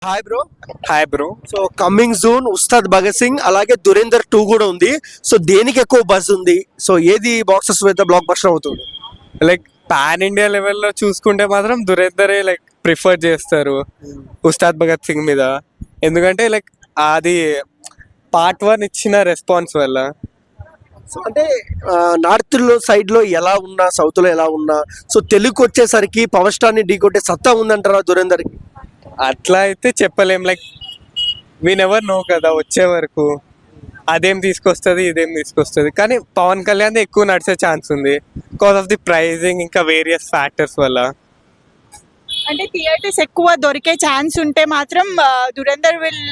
Hi bro. Hi bro. So coming June Ustaad Bhagat Singh అలాగే దురేందర్ 2 కూడా ఉంది. సో దేనికి ఎక్కువ బజ్ ఉంది? సో ఏది బాక్సెస్ మీద బ్లాక్ బస్టర్ అవుతుంది? లైక్ పాన్ ఇండియా లెవెల్లో చూసుకుంటే మాత్రం దురేందరే లైక్ ప్రిఫర్ చేస్తారు ఉస్తాద్ భగత్ సింగ్ మీద. ఎందుకంటే లైక్ అది పార్ట్ 1 ఇచ్చిన రెస్పాన్స్ వల్ల. సో అంటే నార్త్ లో సైడ్ లో ఎలా ఉన్నా, సౌత్ లో ఎలా ఉన్నా, సో తెలుగుకి వచ్చేసరికి పవర్ స్టార్ ని ఢీకొట్టే సత్తా ఉందంటారా దురేందర్ కి? అట్లా అయితే చెప్పలేం. లైక్ వీ నెవర్ నో కదా వచ్చే వరకు అదేం తీసుకొస్తుంది ఇదేం తీసుకొస్తుంది. కానీ పవన్ కళ్యాణ్ ఎక్కువ నడిచే ఛాన్స్ ఉంది బికాస్ ఆఫ్ ది ప్రైజింగ్ ఇంకా వేరియస్ ఫ్యాక్టర్స్ వల్ల. అంటే థియేటర్స్ ఎక్కువ దొరికే ఛాన్స్ ఉంటే మాత్రం దురేందర్ విల్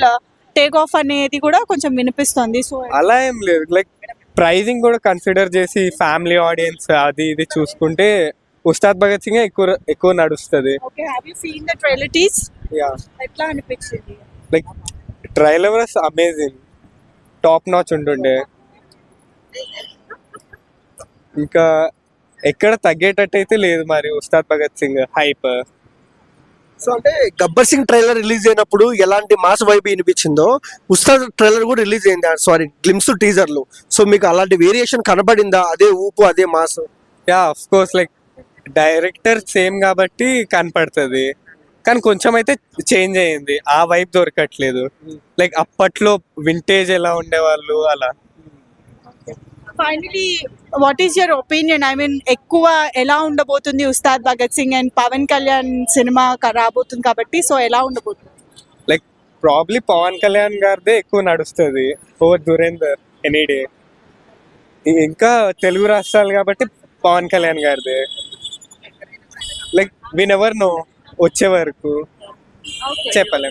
టేక్ ఆఫ్ అనేది కూడా కొంచెం వినిపిస్తుంది. సో అలా ఏం లేదు. లైక్ ప్రైజింగ్ కూడా కన్సిడర్ చేసి ఫ్యామిలీ ఆడియన్స్ అది ఇది చూసుకుంటే ఉస్తాద్ భగత్ సింగ్ ఎక్కువ నడుస్తుంది. Okay, have you seen the trailer tease? Yeah, ఎట్లా అనిపించింది? Like trailer was amazing, top notch ఉంటుండే. ఇంకా ఎక్కడ తగ్గేటట్టు అయితే లేదు మరి ఉస్తాద్ భగత్ సింగ్ హైప్. సో అంటే గబ్బర్ సింగ్ ట్రైలర్ రిలీజ్ అయినప్పుడు ఎలాంటి మాస్ వైబ్ వినిపించిందో ఉస్తాద్ ట్రైలర్ కూడా రిలీజ్ అయింది, సారీ గ్లిమ్స్ టీజర్లు. సో మీకు అలాంటి వేరియేషన్ కనబడిందా? అదే ఊపు, అదే mass? Yeah, of course. Like director same కాబట్టి కనపడుతుంది, కానీ కొంచెం అయితే చేంజ్ అయ్యింది. ఆ వైబ్ దొరకట్లేదు. లైక్ అప్పట్లో వింటేజ్ ఎలా ఉండేవాళ్ళు అలా. Finally what is your opinion? I mean ఎక్కువ ఎలా ఉండబోతుంది ఉస్తాద్ భగత్ సింగ్ అండ్ పవన్ కళ్యాణ్ సినిమా రాబోతుంది కాబట్టి, సో ఎలా ఉండబోతుంది? లైక్ ప్రాబ్లీ పవన్ కళ్యాణ్ గారిదే ఎక్కువ నడుస్తుంది ఓవర్ దురేందర్ ఎనీ డే. ఇంకా తెలుగు రాష్ట్రాలు కాబట్టి పవన్ కళ్యాణ్ గారిదే. లైక్ వి నెవర్ నో వచ్చే వరకు చెప్పలేం.